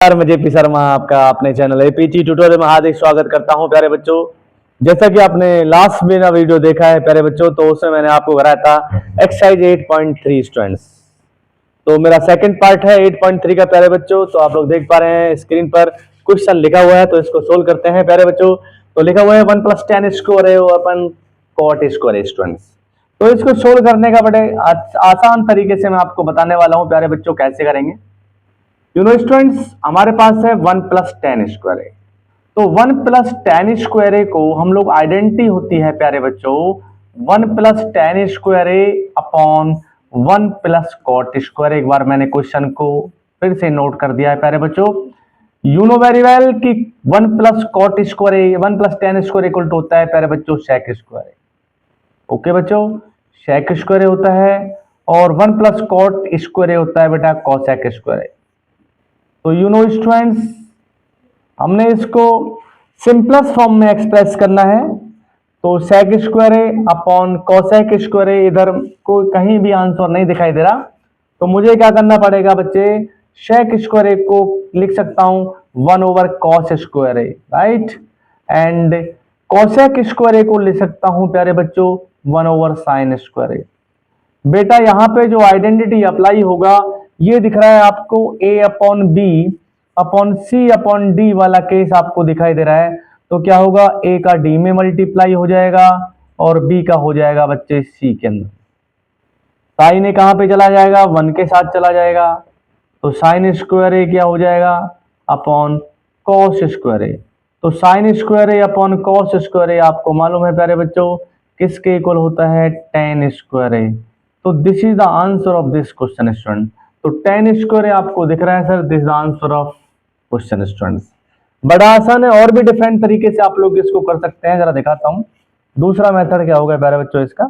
मैं जेपी शर्मा आपका अपने चैनल एपीटी ट्यूटोरियल में हार्दिक स्वागत करता हूं प्यारे बच्चों। जैसा कि आपने लास्ट मेरा वीडियो देखा है प्यारे बच्चों, तो उसमें मैंने आपको कराया था एक्सरसाइज 8.3 स्टूडेंट्स। तो मेरा सेकंड पार्ट है 8.3 का प्यारे बच्चों। तो आप लोग देख पा रहे हैं स्क्रीन पर क्वेश्चन लिखा हुआ है, तो इसको सोल्व करते हैं प्यारे बच्चों। तो लिखा हुआ है 1 + tan स्क्वायर है अपन कॉट स्क्वायर है स्टूडेंट्स। तो इसको सोल्व करने का बड़े आसान तरीके से मैं आपको बताने वाला हूं प्यारे बच्चों, कैसे करेंगे। स्टूडेंट्स, हमारे पास है 1 + tan स्क्वायर ए। तो 1 + tan स्क्वायर ए को हम लोग आइडेंटिटी होती है प्यारे बच्चों 1 + tan स्क्वायर ए अपॉन 1 + cot स्क्वायर। एक बार मैंने क्वेश्चन को फिर से नोट कर दिया है प्यारे बच्चों। यू नो वेरी वेल कि 1 + cot square A 1 + tan square equal to होता है प्यारे बच्चों sec स्क्वायर ए। ओके बच्चों, sec स्क्वायर होता है और 1 + cot स्क्वायर ए होता है बेटा cosec स्क्वायर ए। तो स्टूडेंट्स, हमने इसको सिंपलेस्ट फॉर्म में एक्सप्रेस करना है। तो sec स्क्वायर ए अपॉन cosec स्क्वायर ए, इधर को कहीं भी आंसर नहीं दिखाई दे रहा, तो मुझे क्या करना पड़ेगा बच्चे, sec स्क्वायर ए को लिख सकता हूं 1/cos square A, right. And cosec square A को लिख सकता हूं प्यारे बच्चों 1/sin स्क्वायर ए। बेटा यहाँ पे जो आइडेंटिटी अप्लाई होगा, ये दिख रहा है आपको A/B/C/D वाला केस आपको दिखाई दे रहा है। तो क्या होगा, A का D में मल्टीप्लाई हो जाएगा और B का हो जाएगा बच्चे C के अंदर। साइन ए कहाँ पे चला जाएगा, 1 के साथ चला जाएगा। तो साइन स्क्वायर ए क्या हो जाएगा अपॉन कॉस स्क्वायर ए। तो साइन स्क्वायर ए अपॉन कॉस स्क्वायर ए आपको मालूम है प्यारे बच्चों किसके इक्वल होता है, tan स्क्वायर ए। तो this is the answer of this question student. तो tan स्क्वायर ए आपको दिख रहा है sir, this is the answer of question students. बड़ा आसान है, और भी डिफरेंट तरीके से आप लोग इसको कर सकते हैं, जरा दिखाता हूं। दूसरा मेथड क्या होगा प्यारे बच्चों इसका,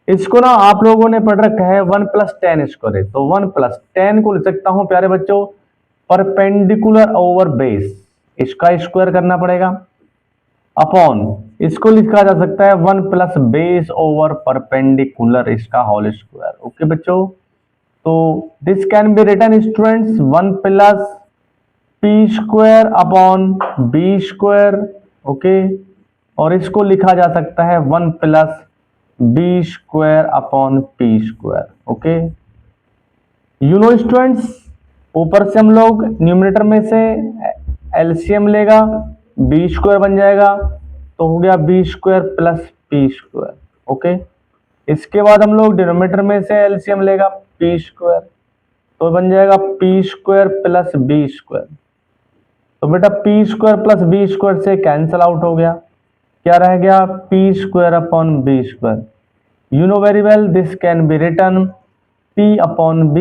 इसको ना आप लोगों ने पढ़ रखा है 1 + tan स्क्वायर है। तो 1 + tan को लिख सकता हूं प्यारे बच्चों परपेंडिकुलर ओवर बेस, इसका स्क्वायर करना पड़ेगा, अपॉन इसको लिखा जा सकता है 1 + बेस ओवर परपेंडिकुलर, इसका होल स्क्वायर। ओके बच्चों, तो this can be written students 1 + p square upon b square. Okay, और इसको लिखा जा सकता है 1 + b square upon p square. Okay students, ऊपर से हम लोग न्यूमरेटर में से एलसीएम लेगा, b स्क्वायर बन जाएगा, तो हो गया b square + p square. Okay, इसके बाद हम लोग डिनोमिनेटर में से एलसीएम लेगा p स्क्वायर, तो बन जाएगा p स्क्वायर + b स्क्वायर। तो बेटा p स्क्वायर + b स्क्वायर से कैंसल आउट हो गया, क्या रह गया p square upon b square. You know very well this can be written p upon b।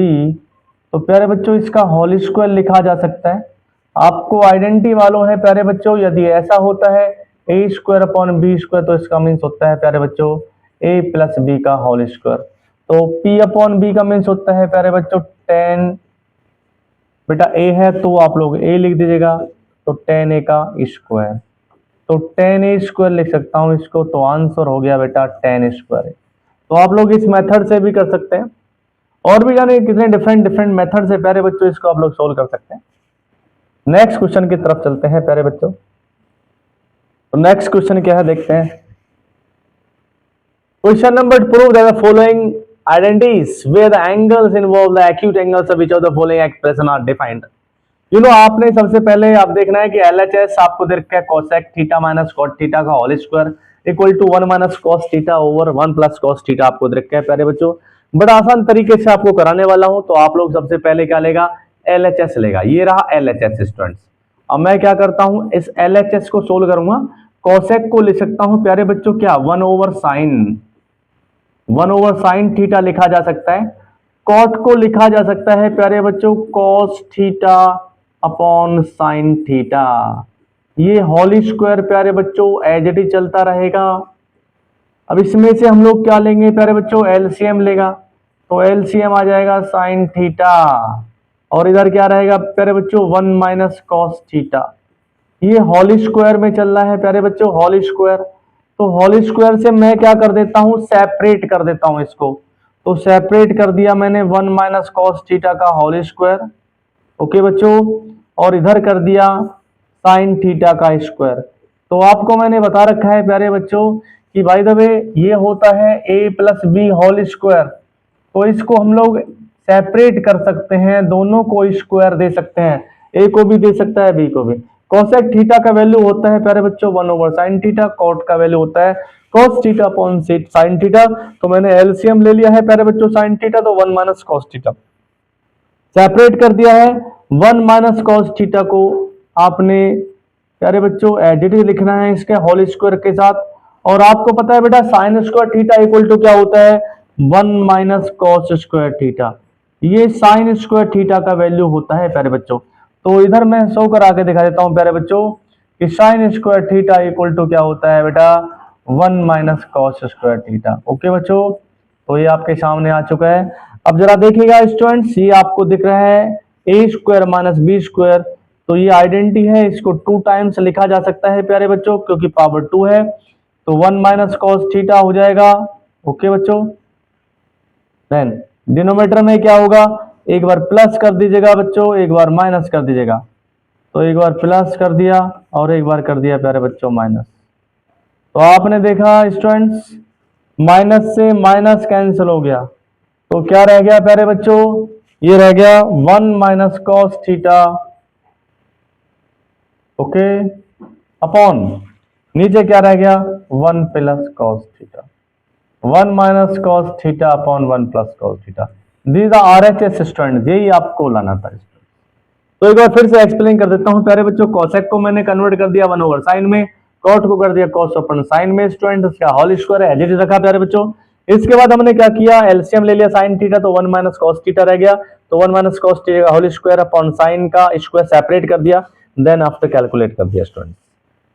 तो प्यारे बच्चों इसका होल स्क्वायर लिखा जा सकता है। आपको आइडेंटिटी मालूम है प्यारे बच्चों, यदि ऐसा होता है a square upon b square, तो इसका मीन्स होता है प्यारे बच्चों a + b का होल स्क्वायर। तो p अपॉन b का मीन्स होता है प्यारे बच्चों tan, बेटा a है तो आप लोग a लिख दीजिएगा, तो tan a का स्क्वायर। तो tan a स्क्वायर लिख सकता हूं इसको, तो आंसर हो गया बेटा tan स्क्वायर। तो आप लोग इस मेथड से भी कर सकते हैं, और भी जाने कितने डिफरेंट मेथड से प्यारे बच्चों इसको आप लोग सोल्व कर सकते हैं। नेक्स्ट क्वेश्चन की तरफ चलते हैं प्यारे बच्चों। तो नेक्स्ट क्वेश्चन क्या है देखते हैं। Question number, prove that the following identities where the angles involve the acute angles of each of the following expression are defined. आपने सबसे पहले आप देखना है कि LHS आपको दे रखा है cosec theta minus cot theta का whole square equal to 1 - cos theta over 1 + cos theta आपको दे रखा है प्यारे बच्चों। बड़ा आसान तरीके से आपको कराने वाला हूं। तो आप लोग सबसे पहले क्या लेगा, LHS लेगा। ये रहा LHS स्टूडेंट्स। अब मैं क्या करता हूं, इस LHS को सोल्व करूंगा। cosec को लिख सकता हूं प्यारे बच्चों क्या 1/sin थीटा लिखा जा सकता है। cot को लिखा जा सकता है प्यारे बच्चों cos theta upon sin theta. ये होल स्क्वायर प्यारे बच्चों एज इट इज चलता रहेगा। अब इसमें से हम लोग क्या लेंगे प्यारे बच्चों, एलसीएम लेगा, तो एलसीएम आ जाएगा sin थीटा, और इधर क्या रहेगा प्यारे बच्चों 1 - cos थीटा। ये होल स्क्वायर में चल रहा है प्यारे बच्चों, होल स्क्वायर। तो होल स्क्वायर से मैं क्या कर देता हूं, सेपरेट कर देता हूं इसको। तो सेपरेट कर दिया मैंने 1 - cos थीटा का होल स्क्वायर। ओके बच्चों, और इधर कर दिया साइन थीटा का स्क्वायर। तो आपको मैंने बता रखा है प्यारे बच्चों कि बाय द वे ये होता है a plus b whole square. तो इसको हम लोग सेपरेट कर सकते हैं, दोनों को स्क्वायर दे सकते हैं, a को भी दे सकता है b को भी। कोसेक थीटा का वैल्यू होता है प्यारे बच्चों 1/sin थीटा, कॉट का वैल्यू होता है cos theta upon sin theta. तो मैंने एलसीएम ले लिया है प्यारे बच्चों sin थीटा, तो 1 माइनस cos थीटा सेपरेट कर दिया है। 1 माइनस cos थीटा को आपने प्यारे बच्चों एज इट इज लिखना है इसके होल स्क्वायर के साथ। और आपको पता है बेटा sine square theta equal to क्या होता है 1 माइनस कॉस स्क्वायर थीटा। ये साइन स्क्वायर थीटा का वैल्यू होता है प्यारे बच्चों। तो इधर मैं शो करा के दिखा देता हूं प्यारे बच्चों कि sine square theta equal to क्या होता है बेटा 1 minus cos square theta. Okay बच्चों, तो ये आपके सामने आ चुका है। अब जरा देखिएगा स्टूडेंट्स, ये आपको दिख रहा है ए स्क्वायर माइनस बी स्क्वायर, तो ये आइडेंटिटी है, इसको 2 टाइम्स लिखा जा सकता है प्यारे बच्चों क्योंकि पावर 2 है। तो 1 माइनस कॉस थीटा हो जाएगा। ओके बच्चों, देन डिनोमिनेटर में क्या होगा, एक बार प्लस कर दीजिएगा बच्चों, एक बार माइनस कर दीजिएगा। तो एक बार प्लस कर दिया और एक बार कर दिया प्यारे बच्चों माइनस। तो आपने देखा स्टूडेंट्स माइनस से माइनस कैंसिल हो गया, तो क्या रह गया प्यारे बच्चों, ये रह गया 1 minus cos theta. Okay, upon नीचे क्या रह गया 1 plus cos theta, 1 minus cos theta upon 1 plus cos theta. These are RHS student, यही आपको लाना था। तो एक बार फिर से एक्सप्लेन कर देता हूं प्यारे बच्चों, कोसेक को मैंने कन्वर्ट कर दिया 1/sin में, कॉट को कर दिया cos अपन sin में स्टूडेंट, इसका होल स्क्वायर है एज इट इज रखा प्यारे बच्चों। इसके बाद हमने क्या किया, एलसीएम ले लिया sin थीटा, तो 1 माइनस cos थीटा रह गया, तो 1 माइनस cos थीटा का होल स्क्वायर अपॉन sin का स्क्वायर सेपरेट कर दिया, देन आफ्टर कैलकुलेट कर दिया स्टूडेंट।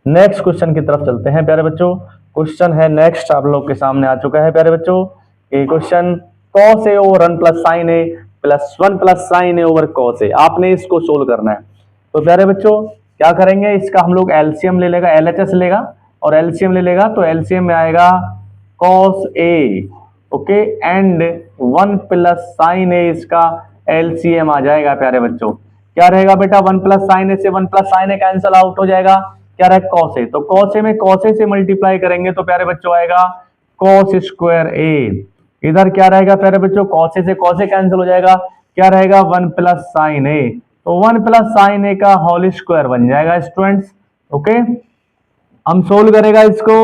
नेक्स्ट क्वेश्चन की तरफ चलते हैं प्यारे बच्चों। क्वेश्चन है नेक्स्ट आप लोग के सामने आ चुका है प्यारे बच्चों, ये question cos a over 1 plus sin a plus 1 plus sin a over cos a, आपने इसको सोल्व करना है। तो प्यारे बच्चों क्या करेंगे, इसका हम लोग एलसीएम ले लेगा, एलएचएस लेगा और एलसीएम ले लेगा, तो एलसीएम में आएगा cos a, okay, and 1 plus sin a, इसका एलसीएम आ जाएगा प्यारे बच्चों। क्या रहेगा बेटा 1 प्लस sin a से 1 plus sin a cancel out हो जाएगा, क्या रहा cos a, तो cos a में cos a से मल्टीप्लाई करेंगे तो प्यारे बच्चों आएगा cos स्क्वायर a। इधर क्या रहेगा प्यारे बच्चों, cos a से cos a कैंसिल हो जाएगा, क्या रहेगा 1 प्लस sin a, तो 1 प्लस sin a का होल स्क्वायर बन जाएगा स्टूडेंट्स। ओके, हम सोल्व करेगा इसको,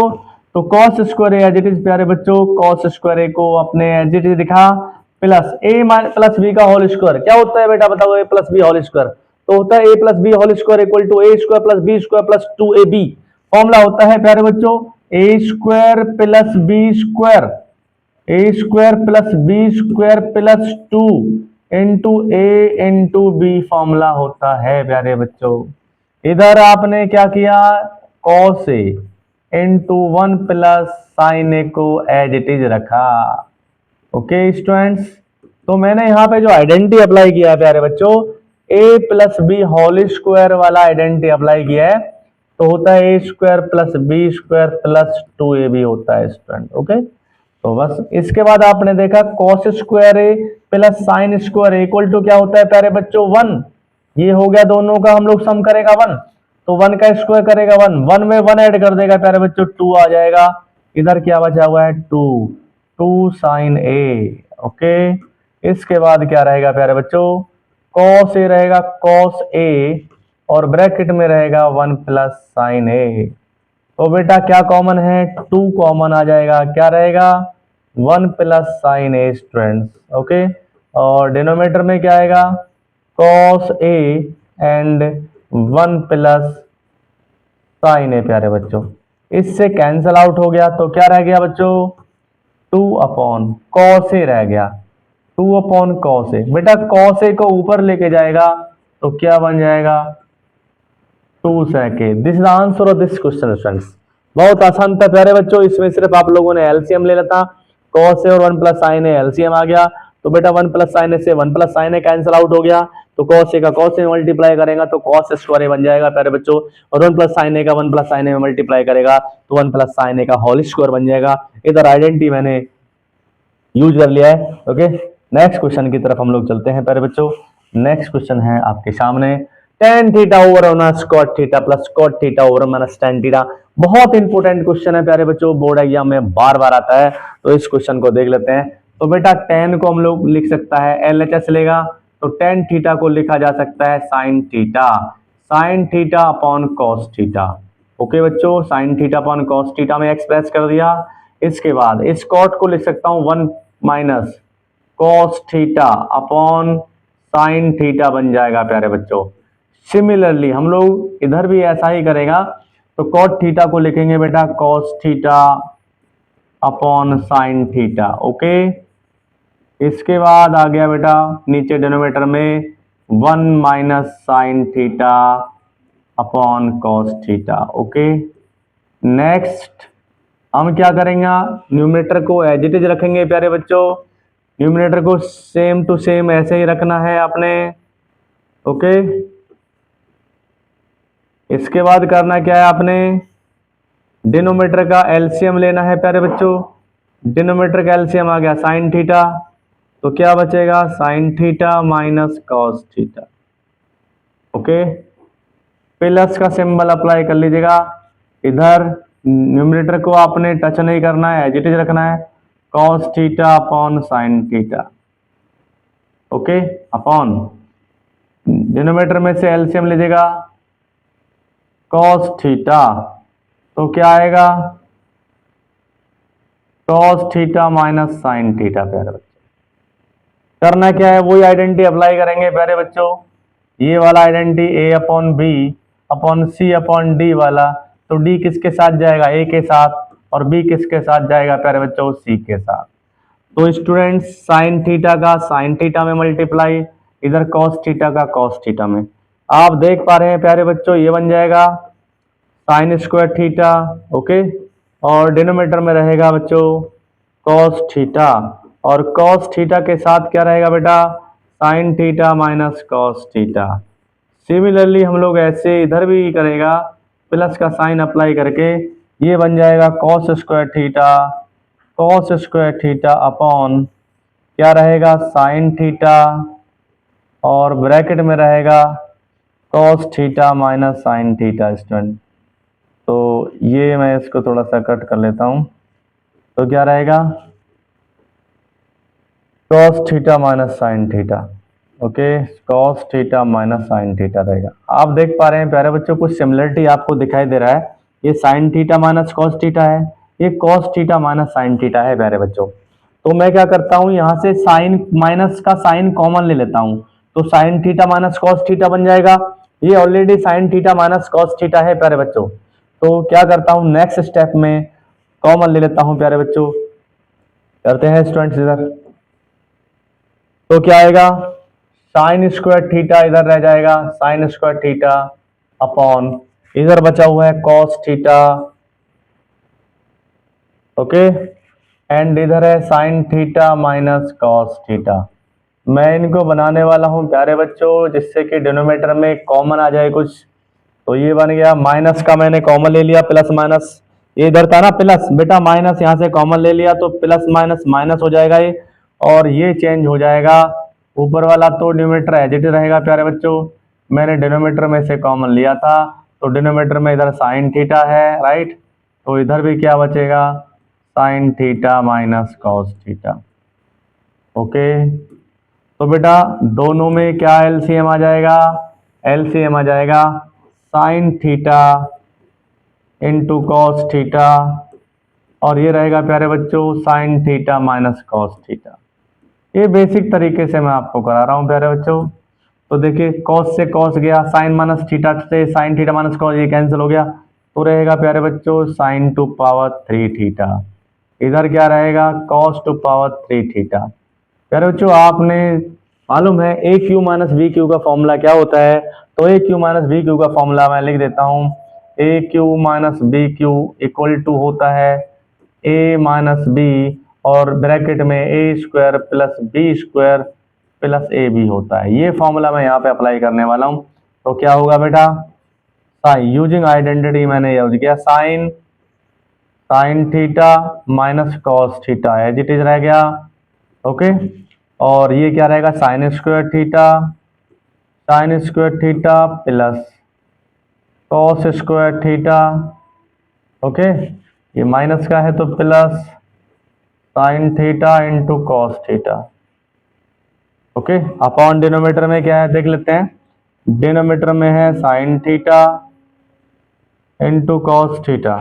तो cos square a as it is प्यारे बच्चों, cos स्क्वायर a को अपने एज इट इज लिखा प्लस a प्लस b का होल स्क्वायर। क्या होता है बेटा बताओ, a plus b whole square, तो होता है a plus b whole square equal to a square plus b square plus 2ab। Formula होता है प्यारे बच्चों a square plus b square, a square plus b square plus 2 into a into b formula होता है प्यारे बच्चों। इधर आपने क्या किया, cos a into 1 plus sin a को एज इट इज रखा। ओके स्टूडेंट्स, तो मैंने यहाँ पे जो आइडेंटिटी अप्लाई किया है प्यारे बच्चों, a plus b whole square वाला आइडेंटिटी अप्लाई किया है, तो होता है a square plus B square plus 2ab होता है स्टूडेंट। ओके, तो बस इसके बाद आपने देखा cos square a plus sine square equal to क्या होता है प्यारे बच्चों 1। ये हो गया, दोनों का हम लोग सम करेगा 1, तो 1 का स्क्वायर करेगा 1, 1 में 1 ऐड कर देगा प्यारे बच्चों 2 आ जाएगा। इधर क्या बचा हुआ है 2 sin a। ओके, इसके बाद क्या रहेगा प्यारे बच्चों, cos a रहेगा cos a और ब्रैकेट में रहेगा 1 प्लस sin a। तो बेटा क्या कॉमन है, 2 कॉमन आ जाएगा, क्या रहेगा 1 plus sin a students. Okay, और डिनोमिनेटर में क्या आएगा cos a and 1 plus sin a प्यारे बच्चों। इससे कैंसल आउट हो गया, तो क्या रह गया बच्चों 2 अपॉन cos a रह गया, 2 अपॉन cos a। बेटा cos a को ऊपर लेके जाएगा तो क्या बन जाएगा 2 sec a। This is answer of this question students. बहुत आसान था प्यारे बच्चों, इसमें सिर्फ आप लोगों ने एलसीएम ले लेता, cos a और 1 प्लस sin a एलसीएम आ गया, तो बेटा 1 प्लस sin a से 1 plus sin a cancel out हो गया, तो cos a का cos a मल्टीप्लाई करेगा तो cos स्क्वायर a बन जाएगा प्यारे बच्चों, और 1 प्लस sin a का 1 प्लस sin a में मल्टीप्लाई करेगा तो 1 प्लस sin a का होल स्क्वायर बन जाएगा। इधर आइडेंटिटी मैंने यूज कर लिया है। ओके, नेक्स्ट क्वेश्चन की तरफ हम लोग चलते हैं प्यारे बच्चों। नेक्स्ट क्वेश्चन है आपके सामने, tan theta over minus cot theta plus cot theta over minus tan theta. बहुत इंपॉर्टेंट क्वेश्चन है प्यारे बच्चों, बोर्ड एग्जाम में बार बार आता है, तो इस क्वेश्चन को देख लेते हैं। तो बेटा टेन को हम लोग लिख सकता है LHS लेगा, तो टेन थीटा को लिखा जा सकता है sine theta upon cos theta. Okay बच्चों, sine theta upon cos theta में एक्सप्रेस कर दिया। इसके बाद इस कॉट को लिख सकता हूं 1 minus cos theta upon sine theta बन जाएगा प्यारे बच्चों। सिमिलरली हम लोग इधर भी ऐसा ही करेगा, तो कॉट थीटा को लिखेंगे बेटा cos theta upon sine theta. Okay, इसके बाद आ गया बेटा नीचे डिनोमिनेटर में 1 minus sign theta upon cos theta. Okay, next हम क्या करेंगे, न्यूमरेटर को एज इट इज रखेंगे प्यारे बच्चों। न्यूमरेटर को सेम टू सेम ऐसे ही रखना है आपने। ओके, इसके बाद करना क्या है आपने, डिनोमिनेटर का एलसीएम लेना है प्यारे बच्चों। डिनोमिनेटर का एलसीएम आ गया साइन थीटा, तो क्या बचेगा sign theta minus cos theta. Okay, plus का सिंबल अप्लाई कर लीजिएगा। इधर न्यूमरेटर को आपने टच नहीं करना है, एज इट इज रखना है cos theta upon sine theta. Okay, upon denominator में से एलसीएम लीजिएगा कॉस थीटा, तो क्या आएगा cos theta minus sine theta. प्यारे बच्चों करना क्या है, वही आइडेंटिटी अप्लाई करेंगे प्यारे बच्चों। ये वाला आइडेंटिटी ए अपॉन बी अपॉन सी अपॉन डी वाला, तो डी किसके साथ जाएगा, ए के साथ, और बी किसके साथ जाएगा प्यारे बच्चों, सी के साथ। तो स्टूडेंट्स साइन थीटा का साइन थीटा में मल्टीप्लाई, इधर कॉस थीटा का कॉस थीटा में। आप देख पा रहे हैं प्यारे बच्चों, ये बन जाएगा साइन स्क्वायर थीटा। ओके, और डिनोमिनेटर में रहेगा बच्चों कॉस थीटा, और कॉस थीटा के साथ क्या रहेगा बेटा, sign theta minus cos theta. Similarly हम लोग ऐसे इधर भी करेगा, प्लस का साइन अप्लाई करके ये बन जाएगा कॉस स्क्वायर थीटा अपॉन क्या रहेगा साइन थीटा, और ब्रैकेट में रहेगा cos theta minus sine theta. Student तो ये मैं इसको थोड़ा सा कट कर लेता हूं, तो क्या रहेगा cos theta minus sine theta. Okay, cos theta minus sine theta रहेगा। आप देख पा रहे हैं प्यारे बच्चों कुछ सिमिलरिटी आपको दिखाई दे रहा है, ये sign theta minus cos theta है, ये cos theta minus sine theta है प्यारे बच्चों। तो मैं क्या करता हूं, यहां से साइन माइनस का साइन कॉमन ले लेता हूं, तो sign theta minus cos theta बन जाएगा। ये already sign theta minus cos theta है प्यारे बच्चों। तो क्या करता हूं, नेक्स्ट स्टेप में कॉमन ले लेता हूं प्यारे बच्चों। करते हैं स्टूडेंट्स इधर, तो क्या आएगा साइन स्क्वायर थीटा इधर रह जाएगा, साइन स्क्वायर थीटा अपॉन इधर बचा हुआ है कॉस थीटा। ओके, एंड इधर है sine theta minus cos theta. मैं इनको बनाने वाला हूं प्यारे बच्चों जिससे कि डिनोमिनेटर में कॉमन आ जाए कुछ। तो ये बन गया, माइनस का मैंने कॉमन ले लिया, प्लस माइनस ये इधर था ना प्लस, बेटा माइनस यहां से कॉमन ले लिया तो प्लस माइनस माइनस हो जाएगा ये, और ये चेंज हो जाएगा ऊपर वाला, तो डिनोमिनेटर एज इट इज रहेगा प्यारे बच्चों। मैंने डिनोमिनेटर में से कॉमन लिया था, तो डिनोमिनेटर में इधर साइन थीटा है, राइट, तो इधर भी क्या बचेगा sign theta minus cos theta. Okay, तो बेटा दोनों में क्या एलसीएम आ जाएगा, एलसीएम आ जाएगा sine theta into cos theta, और ये रहेगा प्यारे बच्चों sine theta minus cos theta. ये बेसिक तरीके से मैं आपको करा रहा हूं प्यारे बच्चों। तो देखिए कॉस से कॉस गया, साइन माइनस थीटा से साइन थीटा माइनस कॉस ये कैंसिल हो गया, तो रहेगा प्यारे बच्चों साइन टू पावर 3 थीटा। इधर क्या रहेगा कॉस टू पावर 3 थीटा। प्यारे बच्चों आपने मालूम है A cube minus B cube का फॉर्मूला क्या होता है, तो A cube minus B cube का फॉर्मूला मैं लिख देता हूं, A cube minus B cube equal to होता है ए माइनस बी और ब्रैकेट में A square plus B square plus A B होता है। ये फॉर्मूला मैं यहाँ पे अप्लाई करने वाला हूँ। तो क्या होगा बेटा, यूजिंग आइडेंटिटी मैंने यूज किया sine theta minus cos theta as it is रह गया। ओके, और ये क्या रहेगा sine square theta sine square theta plus cos square theta. Okay, ये माइनस का है तो plus sine theta into cos theta. Okay, upon denominator में क्या है देख लेते हैं। डिनोमीटर में है sine theta into cos theta,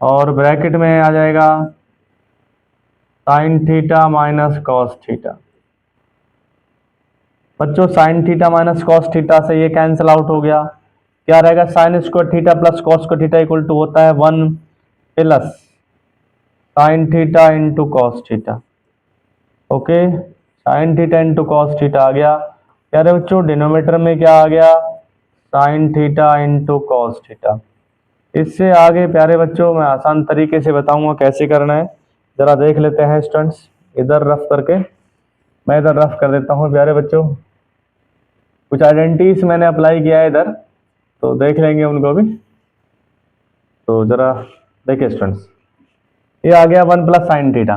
और ब्रैकेट में आ जाएगा sine theta minus cos theta. बच्चों sine theta minus cos theta से ये कैंसिल आउट हो गया, क्या रहेगा sine square theta plus cos square theta equal to होता है 1 plus sine theta into cos theta. Okay, sine theta into cos theta आ गया। प्यारे बच्चों डिनोमीटर में क्या आ गया, sine theta into cos theta. इससे आगे प्यारे बच्चों मैं आसान तरीके से बताऊंगा कैसे करना है, जरा देख लेते हैं स्टूडेंट्स। इधर रफ करके मैं इधर रफ कर देता हूँ प्यारे बच्चों। कुछ आइडेंटिटीज मैंने अप्लाई किया है इधर, तो देख लेंगे उनको भी। तो जरा देखिए स्टूडेंट्स, ये आ गया 1 प्लस साइन थीटा।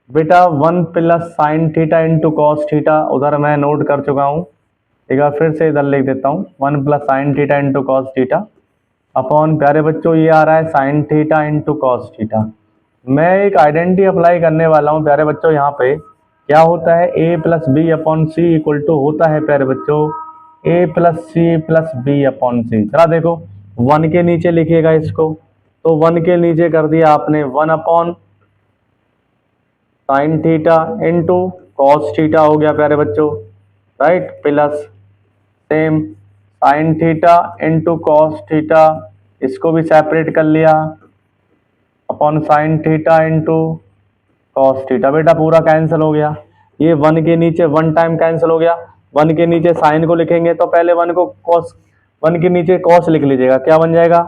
बेटा 1 plus sine theta into cos theta उधर मैं नोट कर चुका हूँ, एक बार फिर से इधर लिख देता हूँ 1 plus sine theta into cos theta upon प्यारे बच्चों ये आ रहा है sine theta into cos theta. मैं एक आइडेंटिटी अप्लाई करने वाला हूँ प्यारे बच्चों। यहाँ पे क्या होता है A plus B upon C equal to होता है प्यारे बच्चों A plus C plus B upon C. जरा देखो 1 के नीचे लिखिएगा इसको, तो 1 के नीचे कर दिया आपने 1 upon sine theta into cos theta हो गया प्यारे बच्चों, right, plus same sign theta into cos theta, इसको भी सेपरेट कर लिया upon sine theta into cos theta. बेटा पूरा कैंसिल हो गया, ये 1 के नीचे 1 टाइम कैंसिल हो गया। 1 के नीचे साइन को लिखेंगे तो पहले 1 को कॉस, 1 के नीचे कॉस लिख लीजिएगा, क्या बन जाएगा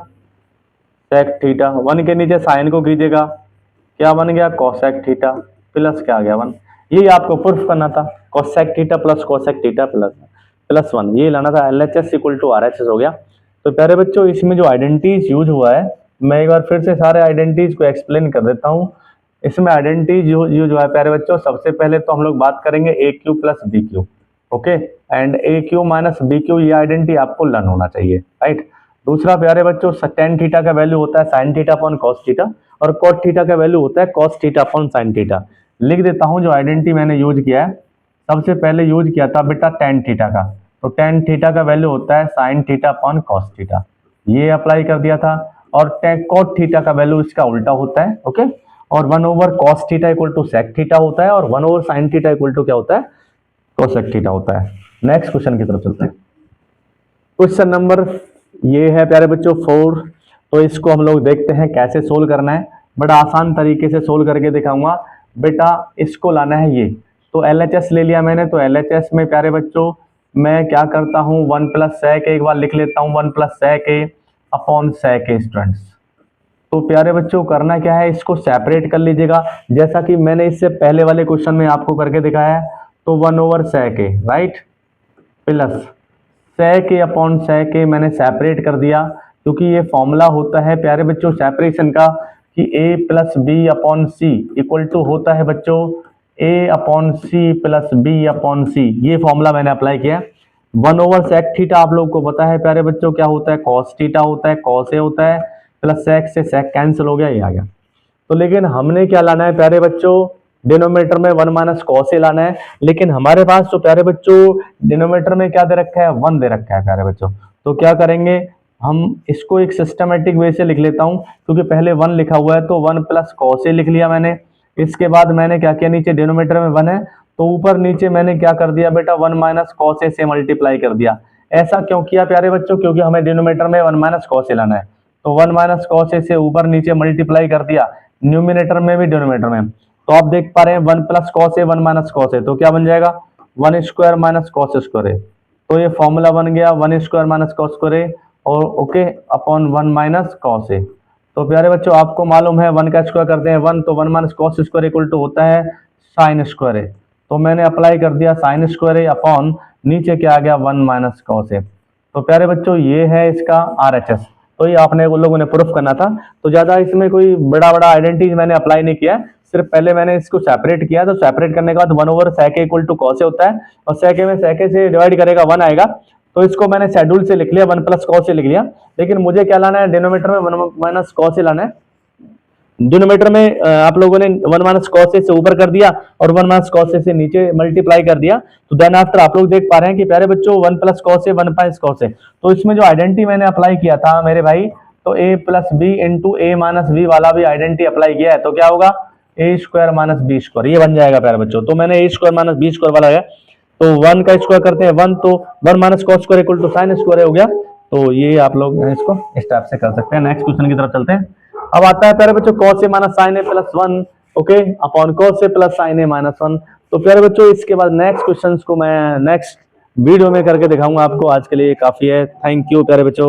सेक थीटा। 1 के नीचे साइन को कीजिएगा, क्या बन गया कोसेक थीटा, प्लस क्या आ गया 1। ये आपको प्रूफ करना था, cosec theta plus cosec theta plus 1, ये लाना था। LHS इक्वल टू RHS हो गया। तो प्यारे बच्चों इसमें जो आइडेंटिटीज यूज हुआ है, मैं एक बार फिर से सारे आइडेंटिटीज को एक्सप्लेन कर देता हूँ। इसमें आइडेंटिटीज यूज हुआ है प्यारे बच्चों, सबसे पहले तो हम लोग बात करेंगे A cube plus B cube. Okay, and A cube minus B cube, ये आइडेंटिटी आपको लर्न होना चाहिए, राइट। दूसरा प्यारे बच्चों टेन थीटा का वैल्यू होता है sine theta upon cos theta, और कॉट थीटा का वैल्यू होता है cos theta upon sine theta. लिख देता हूं जो आइडेंटिटी मैंने यूज किया है। सबसे पहले यूज किया था बेटा टेन थीटा का, तो टेन थीटा का वैल्यू होता है sine theta upon cos theta, ये अप्लाई कर दिया था। और कॉट थीटा का वैल्यू इसका उल्टा होता है, ओके। और 1 over cos theta equal to sec theta होता है, और 1 over sine theta equal to क्या होता है कोसेक थीटा होता है। नेक्स्ट क्वेश्चन की तरफ चलते हैं। क्वेश्चन नंबर ये है प्यारे बच्चों 4। तो इसको हम लोग देखते हैं कैसे सोल्व करना है, बड़ा आसान तरीके से सोल्व करके दिखाऊंगा। बेटा इसको लाना है ये, तो LHS ले लिया मैंने। तो LHS में प्यारे बच्चों मैं क्या करता हूँ 1 प्लस सेक, एक बार लिख लेता हूँ 1 प्लस सेक ए अपॉन सेक ए स्टूडेंट्स। तो प्यारे बच्चों करना क्या है, इसको सेपरेट कर लीजिएगा जैसा कि मैंने इससे पहले वाले क्वेश्चन में आपको करके दिखाया है। तो 1 ओवर सेक ए, राइट, प्लस सेक ए अपॉन सेक ए मैंने सेपरेट कर दिया, क्योंकि ये फॉर्मूला होता है प्यारे बच्चों सेपरेशन का कि a plus B upon C equal to होता है बच्चों a upon C plus B upon C. ये फॉर्मूला मैंने अप्लाई किया। 1 ओवर सेक थीटा आप लोग को पता है प्यारे बच्चों क्या होता है, कॉस थीटा होता है, कॉस ए होता है, प्लस सेक से सेक कैंसिल हो गया, ये आ गया। तो लेकिन हमने क्या लाना है प्यारे बच्चों, डिनोमीटर में 1 माइनस कॉस ए लाना है। लेकिन हमारे पास तो प्यारे बच्चों डिनोमीटर में क्या दे रखा है 1 दे रखा है प्यारे बच्चों। तो क्या करेंगे हम इसको एक सिस्टमेटिक वे से लिख लेता हूं, क्योंकि पहले 1 लिखा हुआ है तो 1 प्लस कॉस ए लिख लिया मैंने। इसके बाद मैंने क्या किया, नीचे डिनोमीटर में 1 है तो ऊपर नीचे मैंने क्या कर दिया बेटा 1 माइनस कॉस ए से मल्टीप्लाई कर दिया। ऐसा क्यों किया प्यारे बच्चों, क्योंकि हमें डिनोमीटर में 1 माइनस कॉस ए लाना है। तो 1 माइनस कॉस ए से ऊपर नीचे मल्टीप्लाई कर दिया, न्यूमिनेटर में भी डिनोमिनेटर में। तो आप देख पा रहे हैं 1 plus cos A 1 minus cos A, तो क्या बन जाएगा 1 स्क्वायर माइनस कॉस स्क्वायर ए। तो ये फॉर्मूला बन गया 1 स्क्वायर माइनस कॉस स्क्वायर ए और okay upon 1 minus cos A. तो प्यारे बच्चों आपको मालूम है 1 का स्क्वायर करते हैं 1, तो 1 minus cos square equal to होता है साइन स्क्वायर ए। तो मैंने अप्लाई कर दिया साइन स्क्वायर ए अपॉन नीचे क्या आ गया 1 माइनस कॉस ए। तो प्यारे बच्चों ये है इसका RHS। तो ये आपने उन लोगों ने प्रूफ करना था, तो ज्यादा इसमें कोई बड़ा आइडेंटिटीज मैंने अप्लाई नहीं किया, सिर्फ पहले मैंने इसको सेपरेट किया, तो सेपरेट करने के बाद 1/sec इक्वल टू cos होता है, और sec में sec से डिवाइड करेगा 1 आएगा, तो इसको मैंने शेड्यूल से लिख लिया, 1 + cos से लिख लिया। लेकिन मुझे क्या लाना है, डिनोमिनेटर में 1 - cos से लाना है। डिनोमिनेटर में आप लोगों ने 1 - cos से ऊपर कर दिया और 1 - cos से नीचे मल्टीप्लाई कर दिया। तो देन आफ्टर आप लोग देख पा रहे हैं कि प्यारे बच्चों 1 + cos से 1 - cos से, तो इसमें जो आइडेंटिटी मैंने अप्लाई किया था मेरे भाई, तो a + b into a - b वाला भी आइडेंटिटी अप्लाई किया है, तो क्या होगा a² - b², ये बन जाएगा प्यारे बच्चों। तो मैंने a² - b² वाला है, तो 1 का स्क्वायर करते हैं 1, तो 1 - cos² इक्वल टू sin² हो गया। तो ये आप लोग इसको इस टाइप से कर सकते हैं। नेक्स्ट क्वेश्चन की तरफ चलते हैं। अब आता है प्यारे बच्चों cos a - sin a + 1, okay, upon cos a + sin a - 1। तो प्यारे बच्चों इसके बाद नेक्स्ट क्वेश्चंस को मैं नेक्स्ट वीडियो में करके दिखाऊंगा आपको। आज के लिए काफी है। थैंक यू प्यारे बच्चों।